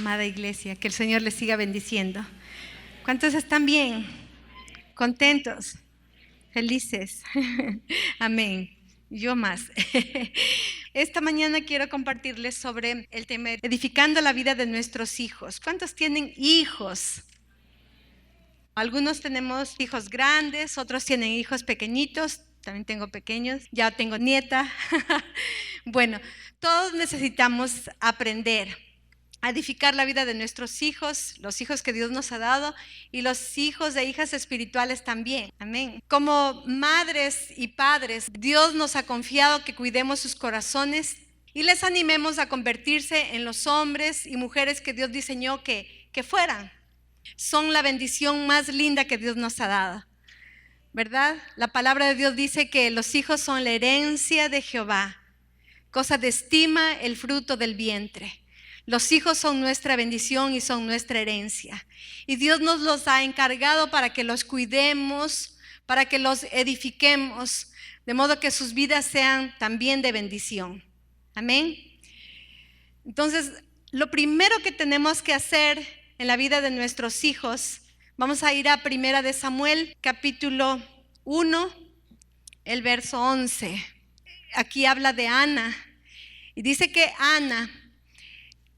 amada iglesia, que el Señor les siga bendiciendo. ¿Cuántos están bien? ¿Contentos? ¿Felices? Amén. Yo más. Esta mañana quiero compartirles sobre el tema edificando la vida de nuestros hijos. ¿Cuántos tienen hijos? Algunos tenemos hijos grandes, otros tienen hijos pequeñitos. También tengo pequeños, ya tengo nieta. Bueno, todos necesitamos aprender a edificar la vida de nuestros hijos, los hijos que Dios nos ha dado y los hijos e hijas espirituales también. Amén. Como madres y padres, Dios nos ha confiado que cuidemos sus corazones y les animemos a convertirse en los hombres y mujeres que Dios diseñó que fueran. Son la bendición más linda que Dios nos ha dado, ¿verdad? La palabra de Dios dice que los hijos son la herencia de Jehová, cosa de estima el fruto del vientre. Los hijos son nuestra bendición y son nuestra herencia. Y Dios nos los ha encargado para que los cuidemos, para que los edifiquemos, de modo que sus vidas sean también de bendición. Amén. Entonces, lo primero que tenemos que hacer en la vida de nuestros hijos, vamos a ir a 1 de Samuel, capítulo 1, el verso 11. Aquí habla de Ana y dice que Ana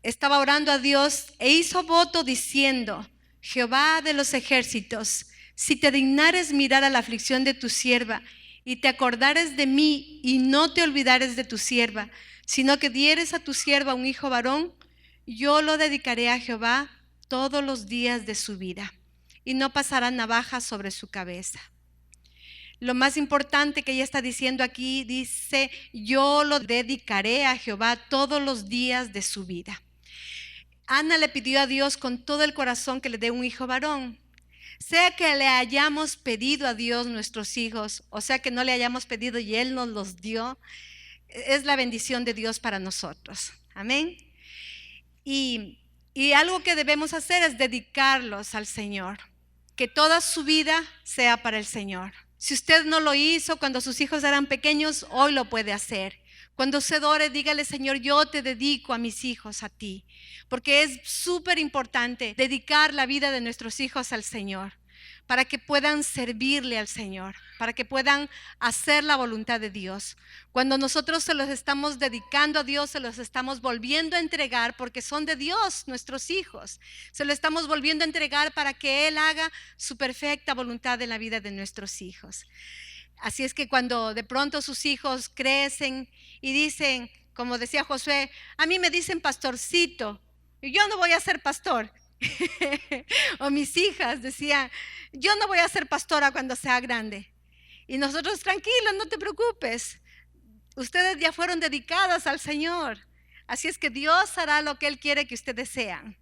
estaba orando a Dios e hizo voto diciendo: Jehová de los ejércitos, si te dignares mirar a la aflicción de tu sierva y te acordares de mí y no te olvidares de tu sierva, sino que dieres a tu sierva un hijo varón, yo lo dedicaré a Jehová todos los días de su vida y no pasará navaja sobre su cabeza. Lo más importante que ella está diciendo aquí, dice: yo lo dedicaré a Jehová todos los días de su vida. Ana le pidió a Dios con todo el corazón que le dé un hijo varón. Sea que le hayamos pedido a Dios nuestros hijos, o sea que no le hayamos pedido y Él nos los dio, es la bendición de Dios para nosotros. Amén. Y algo que debemos hacer es dedicarlos al Señor, que toda su vida sea para el Señor. Si usted no lo hizo cuando sus hijos eran pequeños, hoy lo puede hacer. Cuando usted ore, dígale: Señor, yo te dedico a mis hijos a ti, porque es súper importante dedicar la vida de nuestros hijos al Señor, para que puedan servirle al Señor, para que puedan hacer la voluntad de Dios. Cuando nosotros se los estamos dedicando a Dios, se los estamos volviendo a entregar, porque son de Dios nuestros hijos. Se lo estamos volviendo a entregar para que Él haga su perfecta voluntad en la vida de nuestros hijos. Así es que cuando de pronto sus hijos crecen y dicen, como decía Josué: a mí me dicen pastorcito, y yo no voy a ser pastor. O mis hijas decían: yo no voy a ser pastora cuando sea grande. Y nosotros: tranquilos, no te preocupes, ustedes ya fueron dedicadas al Señor, así es que Dios hará lo que Él quiere que ustedes sean.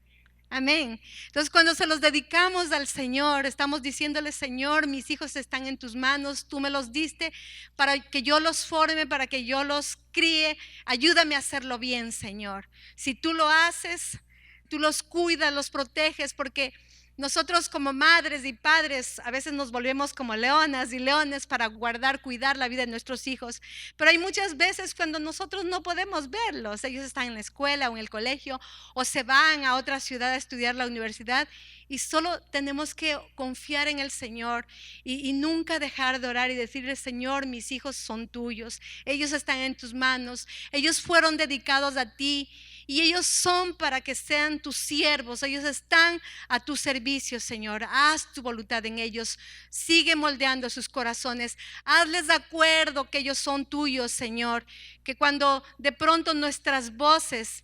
Amén. Entonces, cuando se los dedicamos al Señor, estamos diciéndole: Señor, mis hijos están en tus manos, tú me los diste para que yo los forme, para que yo los críe, ayúdame a hacerlo bien, Señor. Si tú lo haces, tú los cuidas, los proteges, porque nosotros como madres y padres a veces nos volvemos como leonas y leones para guardar, cuidar la vida de nuestros hijos. Pero hay muchas veces cuando nosotros no podemos verlos. Ellos están en la escuela o en el colegio o se van a otra ciudad a estudiar la universidad, y solo tenemos que confiar en el Señor y nunca dejar de orar y decirle: Señor, mis hijos son tuyos, ellos están en tus manos, ellos fueron dedicados a ti. Y ellos son para que sean tus siervos, ellos están a tu servicio, Señor. Haz tu voluntad en ellos, sigue moldeando sus corazones, hazles de acuerdo que ellos son tuyos, Señor. Que cuando de pronto nuestras voces,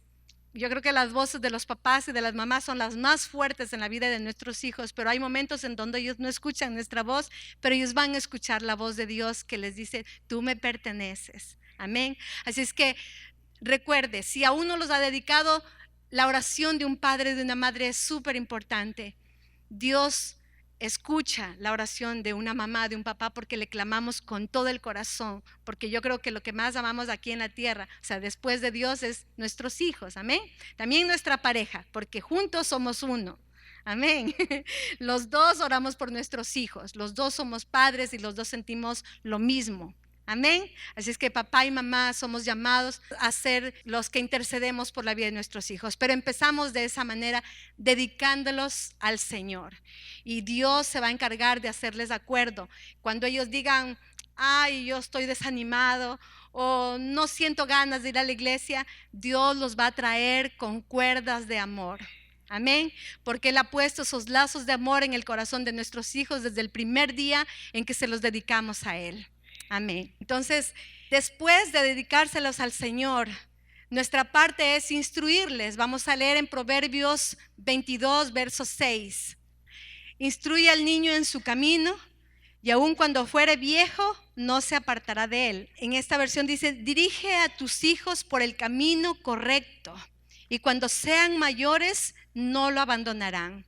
yo creo que las voces de los papás y de las mamás son las más fuertes en la vida de nuestros hijos, pero hay momentos en donde ellos no escuchan nuestra voz, pero ellos van a escuchar la voz de Dios que les dice: tú me perteneces. Amén. Así es que recuerde, si a uno los ha dedicado, la oración de un padre y de una madre es súper importante. Dios escucha la oración de una mamá, de un papá, porque le clamamos con todo el corazón, porque yo creo que lo que más amamos aquí en la tierra, o sea, después de Dios, es nuestros hijos. Amén. También nuestra pareja, porque juntos somos uno. Amén. Los dos oramos por nuestros hijos, los dos somos padres y los dos sentimos lo mismo. Amén. Así es que papá y mamá somos llamados a ser los que intercedemos por la vida de nuestros hijos. Pero empezamos de esa manera, dedicándolos al Señor. Y Dios se va a encargar de hacerles acuerdo. Cuando ellos digan, ay, yo estoy desanimado o no siento ganas de ir a la iglesia, Dios los va a traer con cuerdas de amor. Amén, porque Él ha puesto esos lazos de amor en el corazón de nuestros hijos desde el primer día en que se los dedicamos a Él. Amén. Entonces, después de dedicárselos al Señor, nuestra parte es instruirles. Vamos a leer en Proverbios 22, verso 6. Instruye al niño en su camino y aun cuando fuere viejo, no se apartará de él. En esta versión dice, dirige a tus hijos por el camino correcto y cuando sean mayores, no lo abandonarán.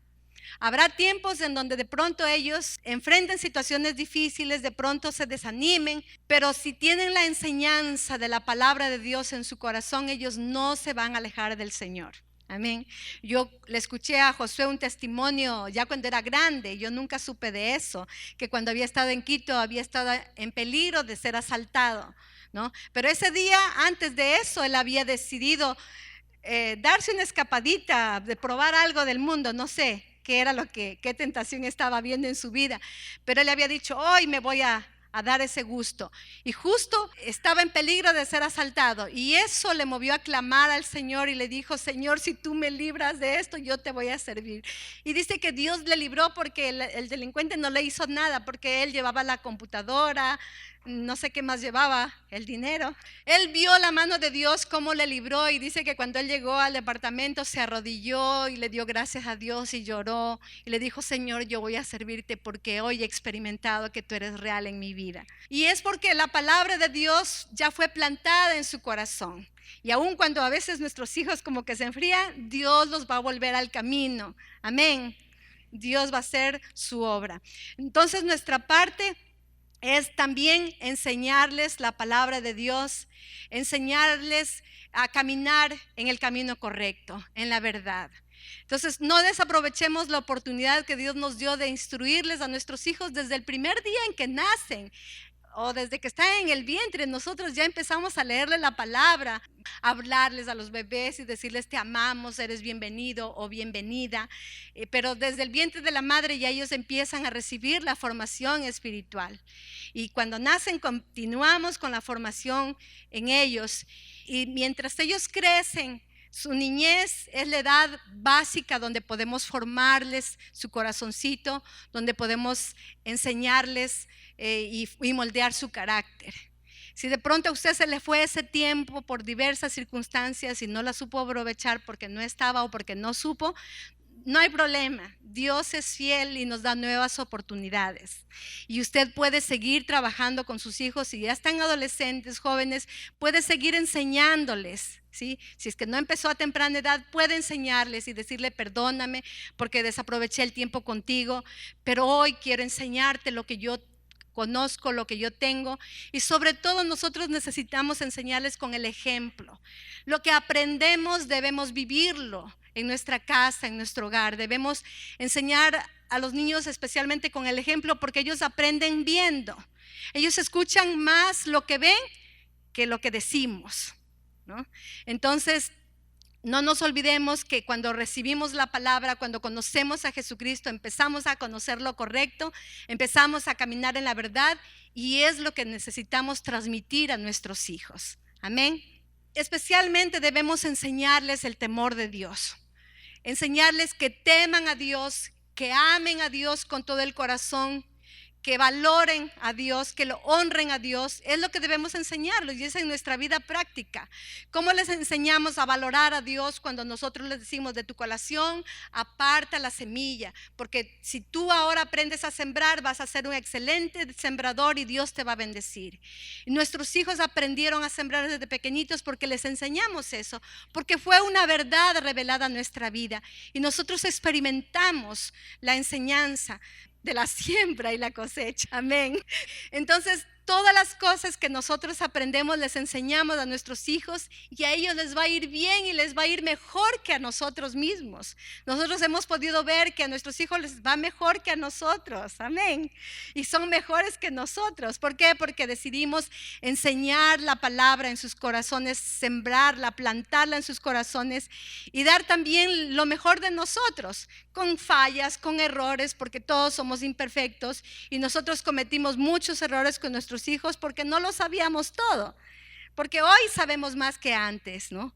Habrá tiempos en donde de pronto ellos enfrenten situaciones difíciles, de pronto se desanimen, pero si tienen la enseñanza de la palabra de Dios en su corazón, ellos no se van a alejar del Señor. Amén. Yo le escuché a Josué un testimonio ya cuando era grande, yo nunca supe de eso, que cuando había estado en Quito había estado en peligro de ser asaltado, ¿no? Pero ese día, antes de eso, él había decidido darse una escapadita, de probar algo del mundo, no sé qué era qué tentación estaba viendo en su vida, pero él le había dicho, hoy me voy a dar ese gusto, y justo estaba en peligro de ser asaltado, y eso le movió a clamar al Señor y le dijo, Señor, si tú me libras de esto, yo te voy a servir. Y dice que Dios le libró porque el delincuente no le hizo nada, porque él llevaba la computadora, no sé qué más llevaba, el dinero. Él vio la mano de Dios cómo le libró, y dice que cuando él llegó al departamento se arrodilló y le dio gracias a Dios y lloró y le dijo, Señor, yo voy a servirte porque hoy he experimentado que tú eres real en mi vida. Y es porque la palabra de Dios ya fue plantada en su corazón. Y aun cuando a veces nuestros hijos como que se enfrían, Dios los va a volver al camino. Amén. Dios va a hacer su obra. Entonces nuestra parte es también enseñarles la palabra de Dios, enseñarles a caminar en el camino correcto, en la verdad. Entonces, no desaprovechemos la oportunidad que Dios nos dio de instruirles a nuestros hijos desde el primer día en que nacen o desde que están en el vientre. Nosotros ya empezamos a leerle la palabra, a hablarles a los bebés y decirles te amamos, eres bienvenido o bienvenida, pero desde el vientre de la madre ya ellos empiezan a recibir la formación espiritual, y cuando nacen continuamos con la formación en ellos, y mientras ellos crecen, su niñez es la edad básica donde podemos formarles su corazoncito, donde podemos enseñarles y moldear su carácter. Si de pronto a usted se le fue ese tiempo por diversas circunstancias y no la supo aprovechar porque no estaba o porque no supo, no hay problema. Dios es fiel y nos da nuevas oportunidades. Y usted puede seguir trabajando con sus hijos. Si ya están adolescentes, jóvenes, puede seguir enseñándoles, ¿sí? Si es que no empezó a temprana edad, puede enseñarles y decirle perdóname porque desaproveché el tiempo contigo, pero hoy quiero enseñarte lo que yo conozco, lo que yo tengo. Y sobre todo nosotros necesitamos enseñarles con el ejemplo. Lo que aprendemos debemos vivirlo en nuestra casa, en nuestro hogar. Debemos enseñar a los niños especialmente con el ejemplo, porque ellos aprenden viendo. Ellos escuchan más lo que ven que lo que decimos, ¿no? Entonces, no nos olvidemos que cuando recibimos la palabra, cuando conocemos a Jesucristo, empezamos a conocer lo correcto, empezamos a caminar en la verdad, y es lo que necesitamos transmitir a nuestros hijos. Amén. Especialmente debemos enseñarles el temor de Dios, enseñarles que teman a Dios, que amen a Dios con todo el corazón, que valoren a Dios, que lo honren a Dios. Es lo que debemos enseñarlos, y es en nuestra vida práctica. ¿Cómo les enseñamos a valorar a Dios? Cuando nosotros les decimos de tu colación aparta la semilla, porque si tú ahora aprendes a sembrar, vas a ser un excelente sembrador y Dios te va a bendecir. Y nuestros hijos aprendieron a sembrar desde pequeñitos porque les enseñamos eso, porque fue una verdad revelada en nuestra vida, y nosotros experimentamos la enseñanza de la siembra y la cosecha. Amén. Entonces, todas las cosas que nosotros aprendemos les enseñamos a nuestros hijos y a ellos les va a ir bien y les va a ir mejor que a nosotros mismos. Nosotros hemos podido ver que a nuestros hijos les va mejor que a nosotros, amén. Y son mejores que nosotros. ¿Por qué? Porque decidimos enseñar la palabra en sus corazones, sembrarla, plantarla en sus corazones y dar también lo mejor de nosotros, con fallas, con errores, porque todos somos imperfectos y nosotros cometimos muchos errores con nuestros hijos porque no lo sabíamos todo. Porque hoy sabemos más que antes, ¿no?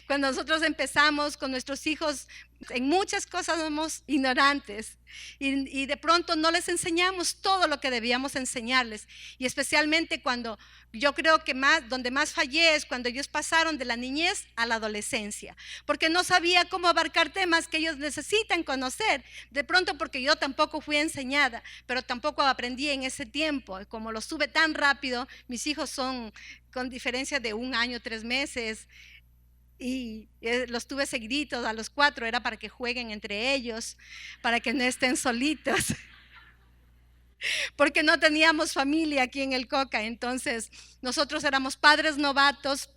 Cuando nosotros empezamos con nuestros hijos, en muchas cosas somos ignorantes y de pronto no les enseñamos todo lo que debíamos enseñarles. Y especialmente cuando yo creo que donde más fallé es cuando ellos pasaron de la niñez a la adolescencia, porque no sabía cómo abarcar temas que ellos necesitan conocer. De pronto porque yo tampoco fui enseñada, pero tampoco aprendí en ese tiempo. Como los tuve tan rápido, mis hijos son con diferencia de 1 año, 3 meses, y los tuve seguiditos a los 4, era para que jueguen entre ellos, para que no estén solitos, porque no teníamos familia aquí en el Coca. Entonces nosotros éramos padres novatos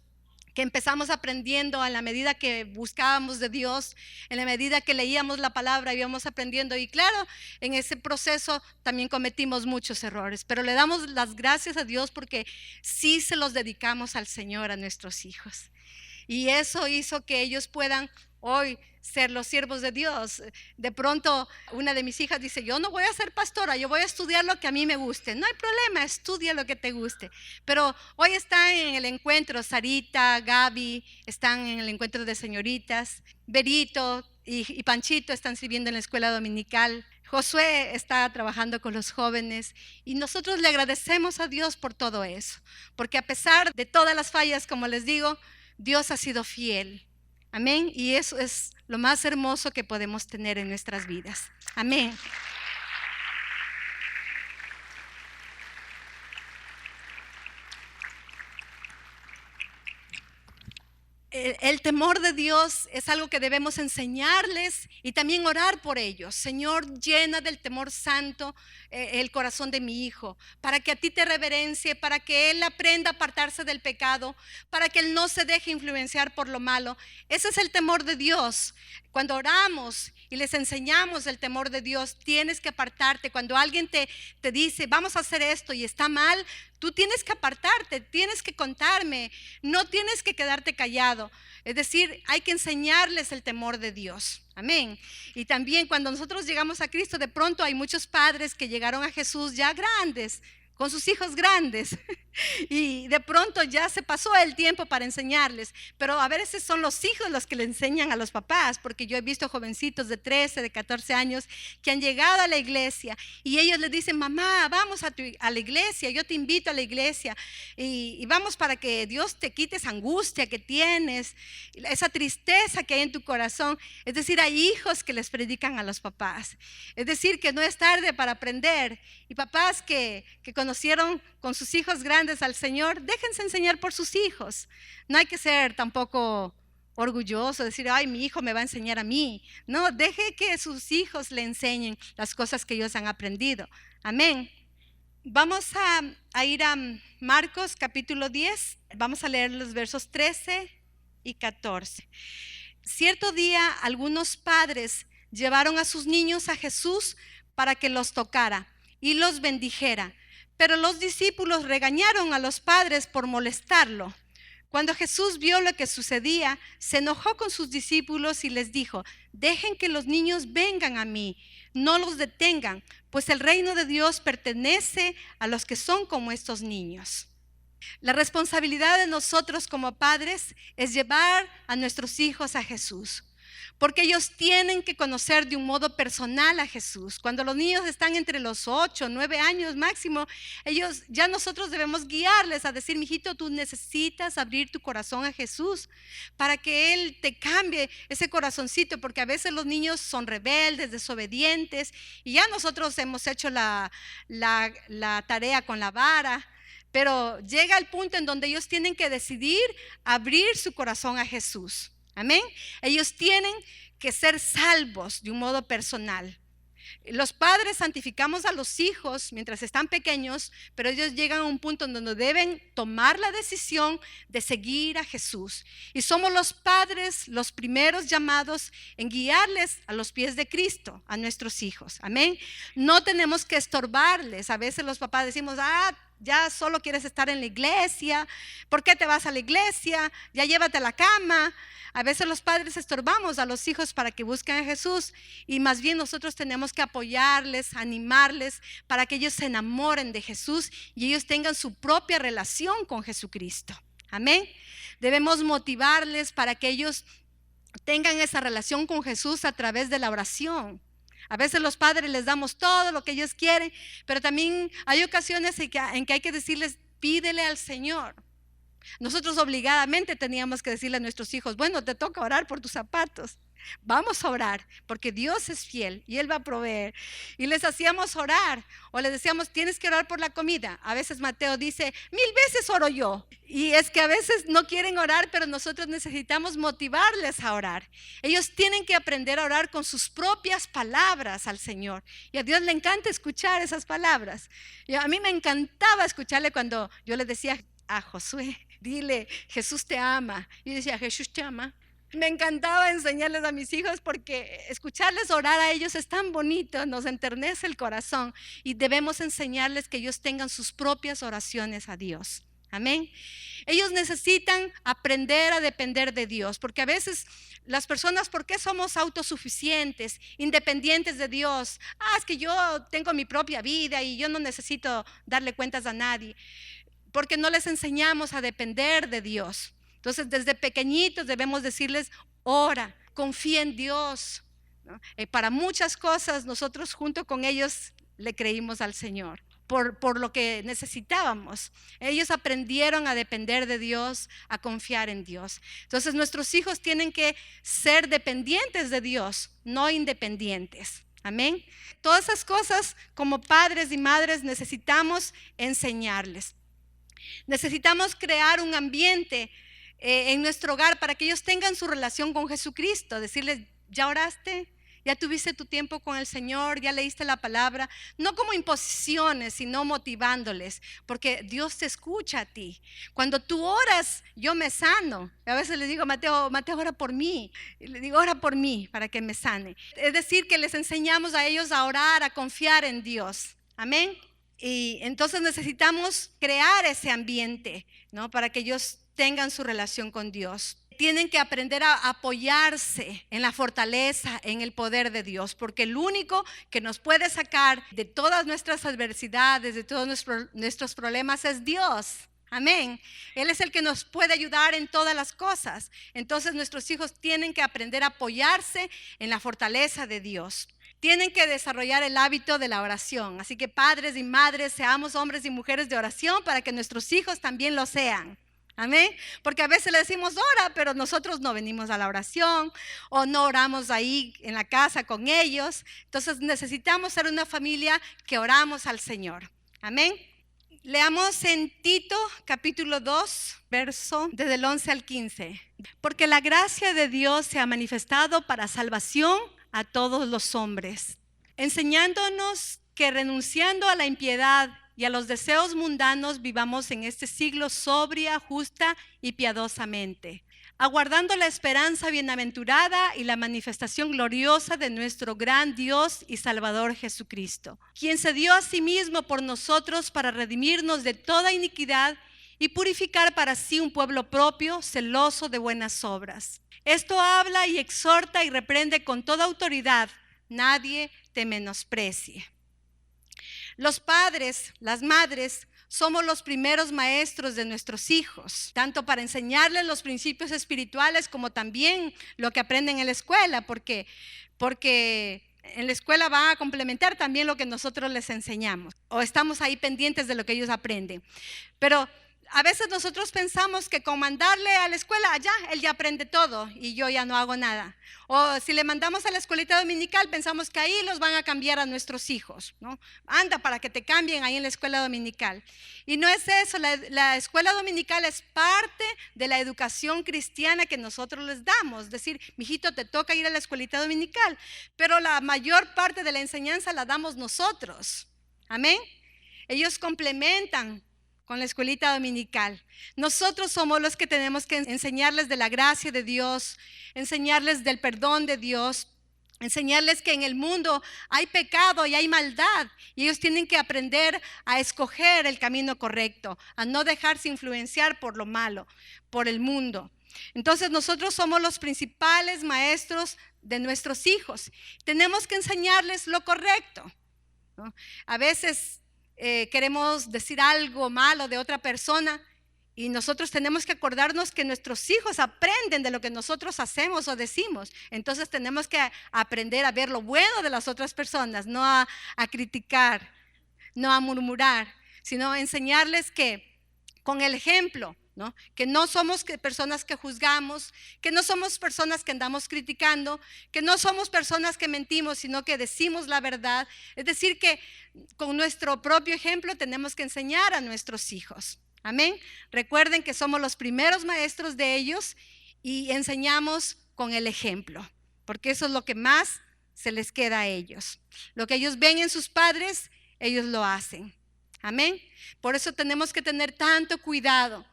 que empezamos aprendiendo a la medida que buscábamos de Dios, en la medida que leíamos la palabra, íbamos aprendiendo. Y claro, en ese proceso también cometimos muchos errores, pero le damos las gracias a Dios porque sí se los dedicamos al Señor, a nuestros hijos. Y eso hizo que ellos puedan hoy ser los siervos de Dios. De pronto una de mis hijas dice: yo no voy a ser pastora, yo voy a estudiar lo que a mí me guste. No hay problema, estudia lo que te guste. Pero hoy están en el encuentro, Sarita, Gaby, están en el encuentro de señoritas, Berito y Panchito están sirviendo en la escuela dominical. Josué está trabajando con los jóvenes y nosotros le agradecemos a Dios por todo eso, porque a pesar de todas las fallas, como les digo, Dios ha sido fiel. Amén. Y eso es lo más hermoso que podemos tener en nuestras vidas. Amén. El temor de Dios es algo que debemos enseñarles y también orar por ellos. Señor, llena del temor santo el corazón de mi hijo, para que a ti te reverencie, para que él aprenda a apartarse del pecado, para que él no se deje influenciar por lo malo. Ese es el temor de Dios. Cuando oramos y les enseñamos el temor de Dios, tienes que apartarte. Cuando alguien te dice: vamos a hacer esto y está mal, tú tienes que apartarte, tienes que contarme, no tienes que quedarte callado. Es decir, hay que enseñarles el temor de Dios. Amén. Y también cuando nosotros llegamos a Cristo, de pronto hay muchos padres que llegaron a Jesús ya grandes, con sus hijos grandes, y de pronto ya se pasó el tiempo para enseñarles. Pero a veces son los hijos los que le enseñan a los papás, porque yo he visto jovencitos de 13, de 14 años que han llegado a la iglesia y ellos les dicen: mamá, vamos a la iglesia, yo te invito a la iglesia y vamos para que Dios te quite esa angustia que tienes, esa tristeza que hay en tu corazón. Es decir, hay hijos que les predican a los papás. Es decir, que no es tarde para aprender. Y papás que conocieron con sus hijos grandes al Señor, déjense enseñar por sus hijos. No hay que ser tampoco orgulloso, decir: ay, mi hijo me va a enseñar a mí. No, deje que sus hijos le enseñen las cosas que ellos han aprendido. Amén. Vamos a ir a Marcos capítulo 10, vamos a leer los versos 13 y 14. Cierto día algunos padres llevaron a sus niños a Jesús para que los tocara y los bendijera. Pero los discípulos regañaron a los padres por molestarlo. Cuando Jesús vio lo que sucedía, se enojó con sus discípulos y les dijo: dejen que los niños vengan a mí, no los detengan, pues el reino de Dios pertenece a los que son como estos niños. La responsabilidad de nosotros como padres es llevar a nuestros hijos a Jesús, porque ellos tienen que conocer de un modo personal a Jesús. Cuando los niños están entre los 8, 9 años máximo, ya nosotros debemos guiarles a decir: mijito, tú necesitas abrir tu corazón a Jesús para que Él te cambie ese corazoncito, porque a veces los niños son rebeldes, desobedientes, y ya nosotros hemos hecho la tarea con la vara. Pero llega el punto en donde ellos tienen que decidir abrir su corazón a Jesús. Amén. Ellos tienen que ser salvos de un modo personal. Los padres santificamos a los hijos mientras están pequeños, pero ellos llegan a un punto en donde deben tomar la decisión de seguir a Jesús. Y somos los padres los primeros llamados en guiarles a los pies de Cristo, a nuestros hijos. Amén. No tenemos que estorbarles. A veces los papás decimos, ya solo quieres estar en la iglesia. ¿Por qué te vas a la iglesia? Ya llévate a la cama. A veces los padres estorbamos a los hijos para que busquen a Jesús, y más bien nosotros tenemos que apoyarles, animarles para que ellos se enamoren de Jesús y ellos tengan su propia relación con Jesucristo. Amén. Debemos motivarles para que ellos tengan esa relación con Jesús a través de la oración. A veces los padres les damos todo lo que ellos quieren, pero también hay ocasiones en que hay que decirles, pídele al Señor. Nosotros obligadamente teníamos que decirle a nuestros hijos, bueno, te toca orar por tus zapatos. Vamos a orar porque Dios es fiel y Él va a proveer. Y les hacíamos orar, o les decíamos, tienes que orar por la comida. A veces Mateo dice, 1000 veces oro yo. Y es que a veces no quieren orar, pero nosotros necesitamos motivarles a orar. Ellos tienen que aprender a orar con sus propias palabras al Señor. Y a Dios le encanta escuchar esas palabras. Y a mí me encantaba escucharle cuando yo le decía a Josué, dile, Jesús te ama. Y yo decía, Jesús te ama. Me encantaba enseñarles a mis hijos porque escucharles orar a ellos es tan bonito, nos enternece el corazón, y debemos enseñarles que ellos tengan sus propias oraciones a Dios. Amén. Ellos necesitan aprender a depender de Dios, porque a veces las personas, ¿por qué somos autosuficientes, independientes de Dios? Es que yo tengo mi propia vida y yo no necesito darle cuentas a nadie. Porque no les enseñamos a depender de Dios. Entonces, desde pequeñitos debemos decirles, ora, confía en Dios, ¿no? Para muchas cosas nosotros junto con ellos le creímos al Señor, por lo que necesitábamos. Ellos aprendieron a depender de Dios, a confiar en Dios. Entonces, nuestros hijos tienen que ser dependientes de Dios, no independientes. Amén. Todas esas cosas como padres y madres necesitamos enseñarles. Necesitamos crear un ambiente en nuestro hogar para que ellos tengan su relación con Jesucristo. Decirles, ¿ya oraste? ¿Ya tuviste tu tiempo con el Señor? ¿Ya leíste la palabra? No como imposiciones, sino motivándoles, porque Dios te escucha a ti. Cuando tú oras, yo me sano. A veces les digo, Mateo, ora por mí. Y le digo, ora por mí para que me sane. Es decir, que les enseñamos a ellos a orar, a confiar en Dios. Amén. Y entonces necesitamos crear ese ambiente, ¿no? Para que ellos tengan su relación con Dios. Tienen que aprender a apoyarse en la fortaleza, en el poder de Dios, porque el único que nos puede sacar de todas nuestras adversidades, de todos nuestros problemas es Dios. Amén. Él es el que nos puede ayudar en todas las cosas. Entonces nuestros hijos tienen que aprender a apoyarse en la fortaleza de Dios. Tienen que desarrollar el hábito de la oración. Así que padres y madres, seamos hombres y mujeres de oración para que nuestros hijos también lo sean. Amén. Porque a veces le decimos ora, pero nosotros no venimos a la oración o no oramos ahí en la casa con ellos. Entonces necesitamos ser una familia que oramos al Señor. Amén. Leamos en Tito capítulo 2, verso desde el 11 al 15. Porque la gracia de Dios se ha manifestado para salvación a todos los hombres, enseñándonos que renunciando a la impiedad y a los deseos mundanos vivamos en este siglo sobria, justa y piadosamente, aguardando la esperanza bienaventurada y la manifestación gloriosa de nuestro gran Dios y Salvador Jesucristo, quien se dio a sí mismo por nosotros para redimirnos de toda iniquidad y purificar para sí un pueblo propio, celoso de buenas obras. Esto habla y exhorta y reprende con toda autoridad. Nadie te menosprecie. Los padres, las madres, somos los primeros maestros de nuestros hijos, tanto para enseñarles los principios espirituales como también lo que aprenden en la escuela, porque en la escuela va a complementar también lo que nosotros les enseñamos, o estamos ahí pendientes de lo que ellos aprenden. Pero A veces nosotros pensamos que con mandarle a la escuela, ya, él ya aprende todo y yo ya no hago nada. O si le mandamos a la escuelita dominical, pensamos que ahí los van a cambiar a nuestros hijos, ¿no? Anda para que te cambien ahí en la escuela dominical. Y no es eso, la escuela dominical es parte de la educación cristiana que nosotros les damos. Es decir, mijito, te toca ir a la escuelita dominical, pero la mayor parte de la enseñanza la damos nosotros. Amén. Ellos complementan con la escuelita dominical. Nosotros somos los que tenemos que enseñarles de la gracia de Dios, enseñarles del perdón de Dios, enseñarles que en el mundo hay pecado y hay maldad y ellos tienen que aprender a escoger el camino correcto, a no dejarse influenciar por lo malo, por el mundo. Entonces nosotros somos los principales maestros de nuestros hijos. Tenemos que enseñarles lo correcto, ¿no? A veces queremos decir algo malo de otra persona y nosotros tenemos que acordarnos que nuestros hijos aprenden de lo que nosotros hacemos o decimos. Entonces tenemos que aprender a ver lo bueno de las otras personas, no a criticar, no a murmurar, sino a enseñarles que con el ejemplo, ¿no? Que no somos personas que juzgamos, que no somos personas que andamos criticando, que no somos personas que mentimos, sino que decimos la verdad. Es decir, que con nuestro propio ejemplo tenemos que enseñar a nuestros hijos. Amén. Recuerden que somos los primeros maestros de ellos y enseñamos con el ejemplo, porque eso es lo que más se les queda a ellos. Lo que ellos ven en sus padres, ellos lo hacen. Amén. Por eso tenemos que tener tanto cuidado,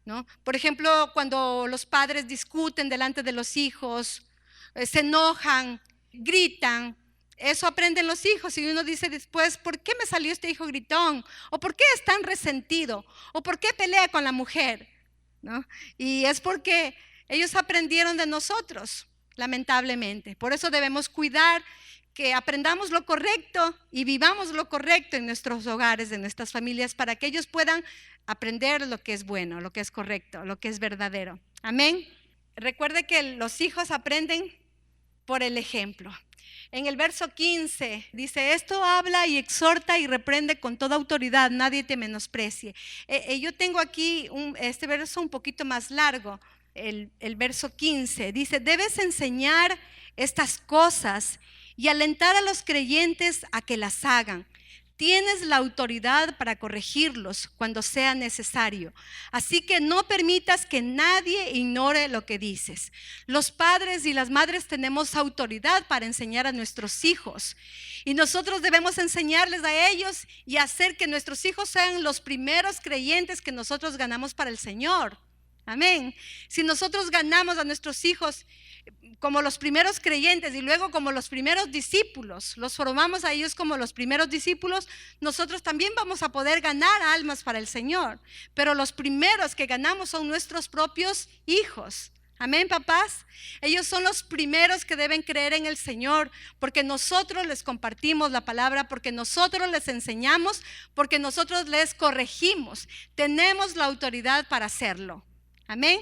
¿no? Por ejemplo, cuando los padres discuten delante de los hijos, se enojan, gritan, eso aprenden los hijos y uno dice después, ¿por qué me salió este hijo gritón? ¿O por qué es tan resentido? ¿O por qué pelea con la mujer? ¿No? Y es porque ellos aprendieron de nosotros, lamentablemente. Por eso debemos cuidar que aprendamos lo correcto y vivamos lo correcto en nuestros hogares, en nuestras familias, para que ellos puedan aprender lo que es bueno, lo que es correcto, lo que es verdadero. Amén. Recuerde que los hijos aprenden por el ejemplo. En el verso 15 dice, esto habla y exhorta y reprende con toda autoridad, nadie te menosprecie. Yo tengo aquí este verso un poquito más largo, el verso 15. Dice, debes enseñar estas cosas y alentar a los creyentes a que las hagan. Tienes la autoridad para corregirlos cuando sea necesario. Así que no permitas que nadie ignore lo que dices. Los padres y las madres tenemos autoridad para enseñar a nuestros hijos. Y nosotros debemos enseñarles a ellos y hacer que nuestros hijos sean los primeros creyentes que nosotros ganamos para el Señor. Amén. Si nosotros ganamos a nuestros hijos como los primeros creyentes y luego como los primeros discípulos, los formamos a ellos como los primeros discípulos, nosotros también vamos a poder ganar almas para el Señor. Pero los primeros que ganamos son nuestros propios hijos. Amén, papás. Ellos son los primeros que deben creer en el Señor, porque nosotros les compartimos la palabra, porque nosotros les enseñamos, porque nosotros les corregimos. Tenemos la autoridad para hacerlo. Amén.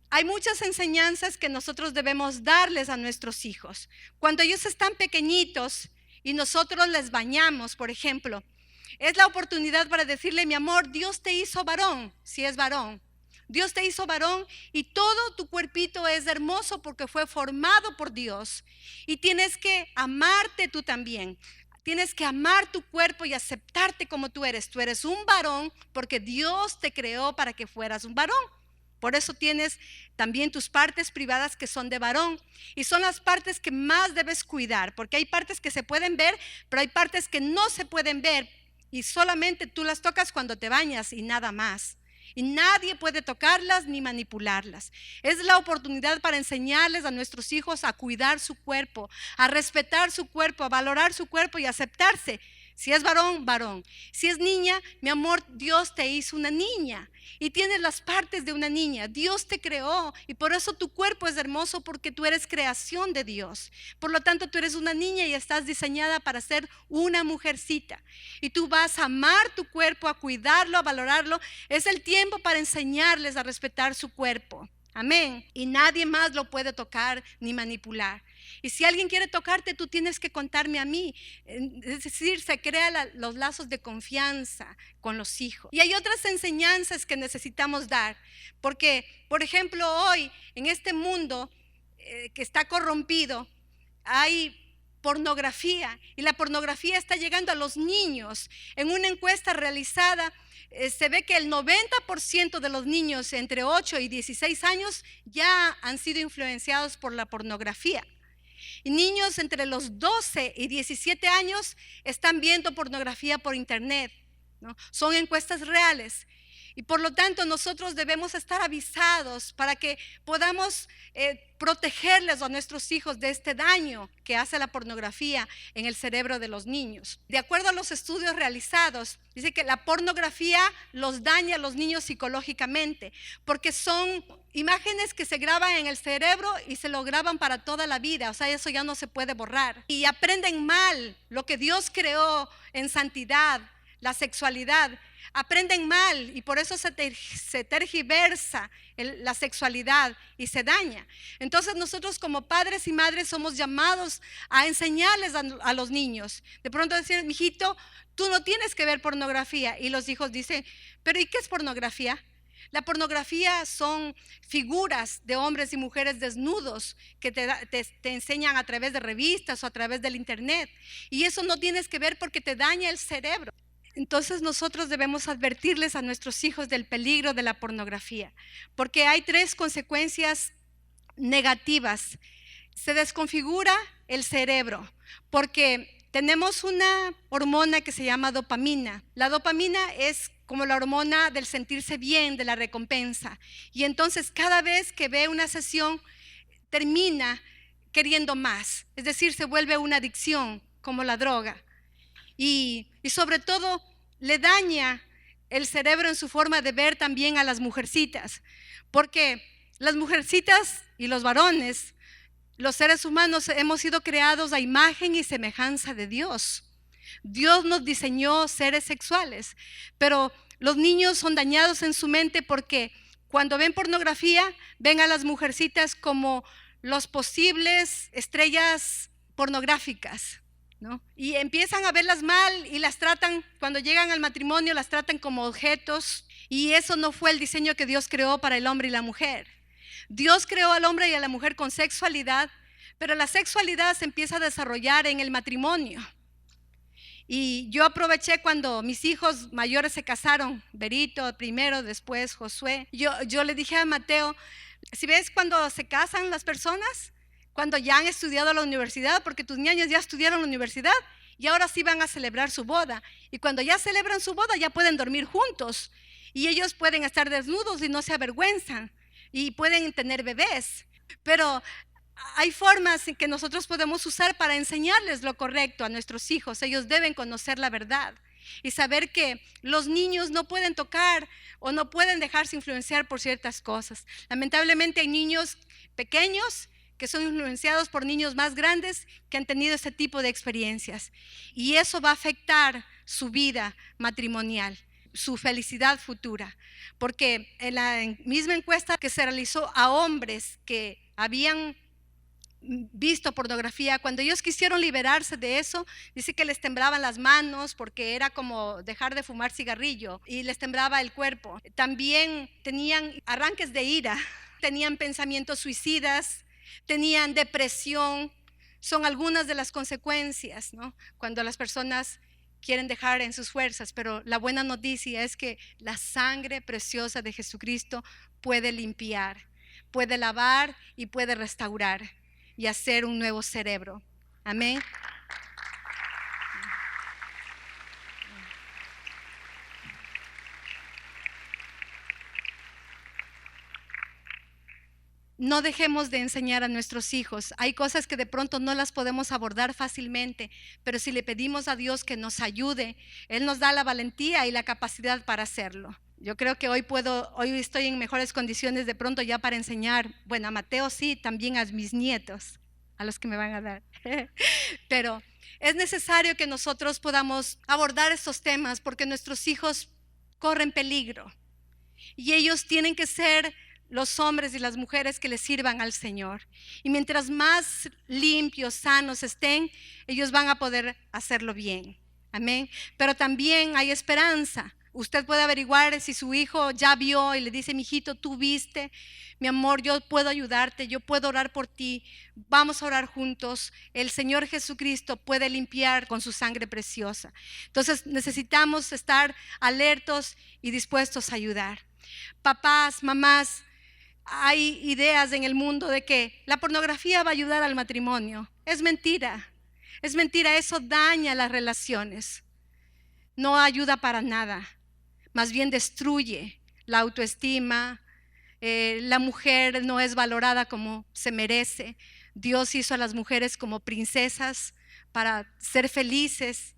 Hay muchas enseñanzas que nosotros debemos darles a nuestros hijos. Cuando ellos están pequeñitos y nosotros les bañamos, por ejemplo, es la oportunidad para decirle, mi amor, Dios te hizo varón, si es varón. Dios te hizo varón y todo tu cuerpito es hermoso porque fue formado por Dios. Y tienes que amarte tú también. Tienes que amar tu cuerpo y aceptarte como tú eres. Tú eres un varón porque Dios te creó para que fueras un varón. Por eso tienes también tus partes privadas que son de varón y son las partes que más debes cuidar, porque hay partes que se pueden ver, pero hay partes que no se pueden ver y solamente tú las tocas cuando te bañas y nada más. Y nadie puede tocarlas ni manipularlas. Es la oportunidad para enseñarles a nuestros hijos a cuidar su cuerpo, a respetar su cuerpo, a valorar su cuerpo y a aceptarse. Si es varón, varón. Si es niña, mi amor, Dios te hizo una niña y tienes las partes de una niña. Dios te creó y por eso tu cuerpo es hermoso, porque tú eres creación de Dios. Por lo tanto, tú eres una niña y estás diseñada para ser una mujercita. Y tú vas a amar tu cuerpo, a cuidarlo, a valorarlo. Es el tiempo para enseñarles a respetar su cuerpo. Amén. Y nadie más lo puede tocar ni manipular. Y si alguien quiere tocarte, tú tienes que contarme a mí. Es decir, se crean los lazos de confianza con los hijos. Y hay otras enseñanzas que necesitamos dar. Porque, por ejemplo, hoy en este mundo que está corrompido, hay pornografía. Y la pornografía está llegando a los niños. En una encuesta realizada, se ve que el 90% de los niños entre 8 y 16 años ya han sido influenciados por la pornografía. Y niños entre los 12 y 17 años están viendo pornografía por internet, ¿no? Son encuestas reales. Y por lo tanto nosotros debemos estar avisados para que podamos protegerles a nuestros hijos de este daño que hace la pornografía en el cerebro de los niños. De acuerdo a los estudios realizados, dice que la pornografía los daña a los niños psicológicamente, porque son imágenes que se graban en el cerebro y se lo graban para toda la vida. O sea, eso ya no se puede borrar. Y aprenden mal lo que Dios creó en santidad, la sexualidad. Aprenden mal y por eso se tergiversa la sexualidad y se daña. Entonces nosotros como padres y madres somos llamados a enseñarles a los niños. De pronto decir, mijito, tú no tienes que ver pornografía. Y los hijos dicen, pero ¿y qué es pornografía? La pornografía son figuras de hombres y mujeres desnudos que te enseñan a través de revistas o a través del internet. Y eso no tienes que ver porque te daña el cerebro. Entonces nosotros debemos advertirles a nuestros hijos del peligro de la pornografía, porque hay 3 consecuencias negativas. Se desconfigura el cerebro, porque tenemos una hormona que se llama dopamina. La dopamina es como la hormona del sentirse bien, de la recompensa. Y entonces cada vez que ve una sesión, termina queriendo más. Es decir, se vuelve una adicción, como la droga. Y sobre todo le daña el cerebro en su forma de ver también a las mujercitas, porque las mujercitas y los varones, los seres humanos, hemos sido creados a imagen y semejanza de Dios. Dios nos diseñó seres sexuales, pero los niños son dañados en su mente porque cuando ven pornografía, ven a las mujercitas como los posibles estrellas pornográficas, ¿no? Y empiezan a verlas mal y las tratan, cuando llegan al matrimonio, las tratan como objetos. Y eso no fue el diseño que Dios creó para el hombre y la mujer. Dios creó al hombre y a la mujer con sexualidad, pero la sexualidad se empieza a desarrollar en el matrimonio. Y yo aproveché cuando mis hijos mayores se casaron, Berito primero, después Josué. Yo le dije a Mateo, si ves cuando se casan las personas, cuando ya han estudiado la universidad, porque tus niños ya estudiaron la universidad y ahora sí van a celebrar su boda. Y cuando ya celebran su boda ya pueden dormir juntos y ellos pueden estar desnudos y no se avergüenzan y pueden tener bebés. Pero hay formas en que nosotros podemos usar para enseñarles lo correcto a nuestros hijos. Ellos deben conocer la verdad y saber que los niños no pueden tocar o no pueden dejarse influenciar por ciertas cosas. Lamentablemente hay niños pequeños que son influenciados por niños más grandes que han tenido este tipo de experiencias. Y eso va a afectar su vida matrimonial, su felicidad futura. Porque en la misma encuesta que se realizó a hombres que habían visto pornografía, cuando ellos quisieron liberarse de eso, dice que les temblaban las manos porque era como dejar de fumar cigarrillo y les temblaba el cuerpo. También tenían arranques de ira, tenían pensamientos suicidas, tenían depresión. Son algunas de las consecuencias, ¿no? Cuando las personas quieren dejar en sus fuerzas, pero la buena noticia es que la sangre preciosa de Jesucristo puede limpiar, puede lavar y puede restaurar y hacer un nuevo cerebro. Amén. No dejemos de enseñar a nuestros hijos. Hay cosas que de pronto no las podemos abordar fácilmente, pero si le pedimos a Dios que nos ayude, Él nos da la valentía y la capacidad para hacerlo. Yo creo que hoy estoy en mejores condiciones de pronto ya para enseñar, bueno, a Mateo sí, también a mis nietos, a los que me van a dar. Pero es necesario que nosotros podamos abordar estos temas porque nuestros hijos corren peligro y ellos tienen que ser los hombres y las mujeres que le sirvan al Señor. Y mientras más limpios, sanos estén, ellos van a poder hacerlo bien. Amén. Pero también hay esperanza. Usted puede averiguar si su hijo ya vio y le dice: mijito, tú viste, mi amor, yo puedo ayudarte, yo puedo orar por ti, vamos a orar juntos. El Señor Jesucristo puede limpiar con su sangre preciosa. Entonces necesitamos estar alertos y dispuestos a ayudar. Papás, mamás, hay ideas en el mundo de que la pornografía va a ayudar al matrimonio. Es mentira, eso daña las relaciones, no ayuda para nada. Más bien destruye la autoestima. La mujer no es valorada como se merece. Dios hizo a las mujeres como princesas para ser felices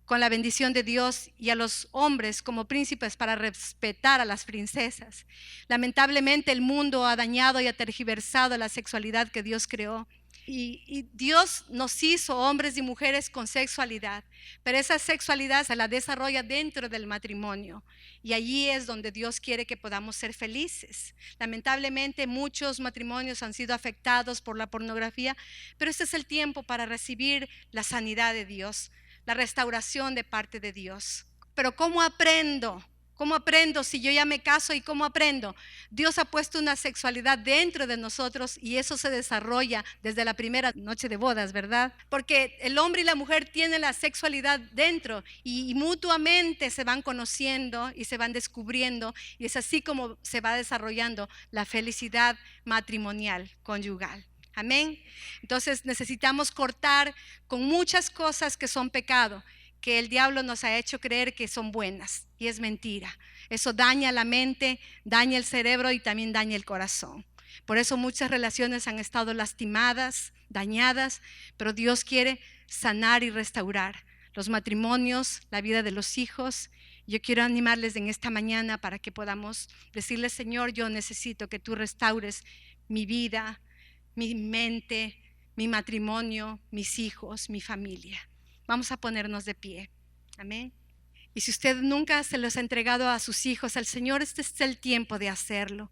con la bendición de Dios, y a los hombres como príncipes para respetar a las princesas. Lamentablemente el mundo ha dañado y ha tergiversado la sexualidad que Dios creó. Y Dios nos hizo hombres y mujeres con sexualidad, pero esa sexualidad se la desarrolla dentro del matrimonio, y allí es donde Dios quiere que podamos ser felices. Lamentablemente muchos matrimonios han sido afectados por la pornografía, pero este es el tiempo para recibir la sanidad de Dios, la restauración de parte de Dios. Pero ¿cómo aprendo? ¿Cómo aprendo si yo ya me caso? ¿Y cómo aprendo? Dios ha puesto una sexualidad dentro de nosotros, y eso se desarrolla desde la primera noche de bodas, ¿verdad? Porque el hombre y la mujer tienen la sexualidad dentro, y mutuamente se van conociendo y se van descubriendo, y es así como se va desarrollando la felicidad matrimonial, conyugal. Amén. Entonces necesitamos cortar con muchas cosas que son pecado, que el diablo nos ha hecho creer que son buenas, y es mentira. Eso daña la mente, daña el cerebro y también daña el corazón. Por eso muchas relaciones han estado lastimadas, dañadas, pero Dios quiere sanar y restaurar los matrimonios, la vida de los hijos. Yo quiero animarles en esta mañana para que podamos decirle: Señor, yo necesito que tú restaures mi vida, mi mente, mi matrimonio, mis hijos, mi familia. Vamos a ponernos de pie. Amén. Y si usted nunca se los ha entregado a sus hijos al Señor, este es el tiempo de hacerlo.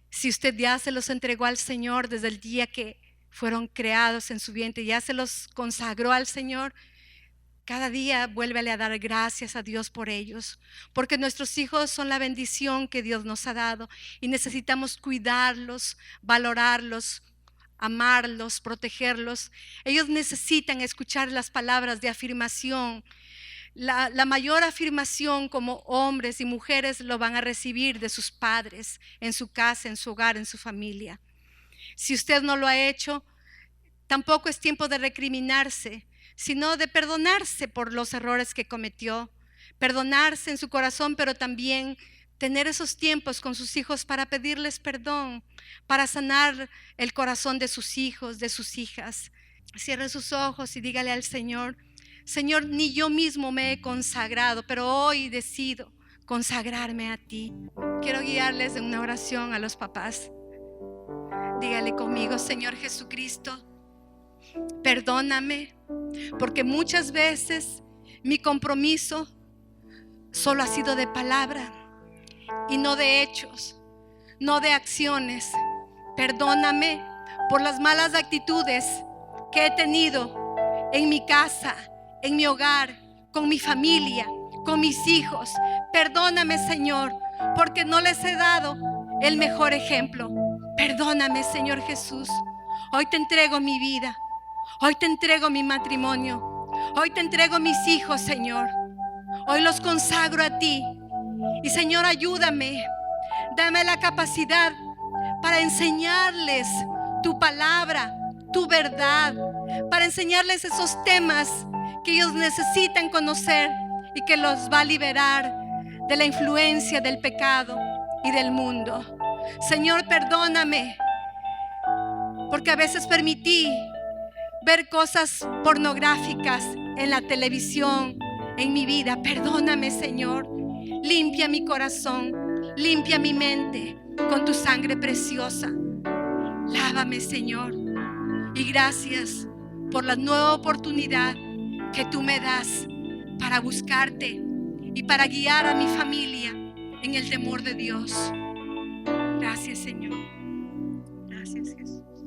Si usted ya se los entregó al Señor desde el día que fueron creados en su vientre, ya se los consagró al Señor, cada día vuélvele a dar gracias a Dios por ellos, porque nuestros hijos son la bendición que Dios nos ha dado, y necesitamos cuidarlos, valorarlos, amarlos, protegerlos. Ellos necesitan escuchar las palabras de afirmación. La mayor afirmación como hombres y mujeres lo van a recibir de sus padres, en su casa, en su hogar, en su familia. Si usted no lo ha hecho, tampoco es tiempo de recriminarse, sino de perdonarse por los errores que cometió. Perdonarse en su corazón, pero también tener esos tiempos con sus hijos para pedirles perdón, para sanar el corazón de sus hijos, de sus hijas. Cierre sus ojos y dígale al Señor: Señor, ni yo mismo me he consagrado, pero hoy decido consagrarme a ti. Quiero guiarles en una oración a los papás. Dígale conmigo: Señor Jesucristo, perdóname, porque muchas veces mi compromiso solo ha sido de palabra y no de hechos, no de acciones. Perdóname por las malas actitudes que he tenido en mi casa, en mi hogar, con mi familia, con mis hijos. Perdóname, Señor, porque no les he dado el mejor ejemplo. Perdóname, Señor Jesús. Hoy te entrego mi vida, hoy te entrego mi matrimonio, hoy te entrego mis hijos, Señor. Hoy los consagro a ti. Y Señor, ayúdame, dame la capacidad para enseñarles tu palabra, tu verdad, para enseñarles esos temas que ellos necesitan conocer y que los va a liberar de la influencia del pecado y del mundo. Señor, perdóname, porque a veces permití ver cosas pornográficas en la televisión, en mi vida. Perdóname, Señor. Limpia mi corazón, limpia mi mente con tu sangre preciosa. Lávame, Señor. Y gracias por la nueva oportunidad que tú me das para buscarte y para guiar a mi familia en el temor de Dios. Gracias. Gracias, Señor. Gracias, Jesús.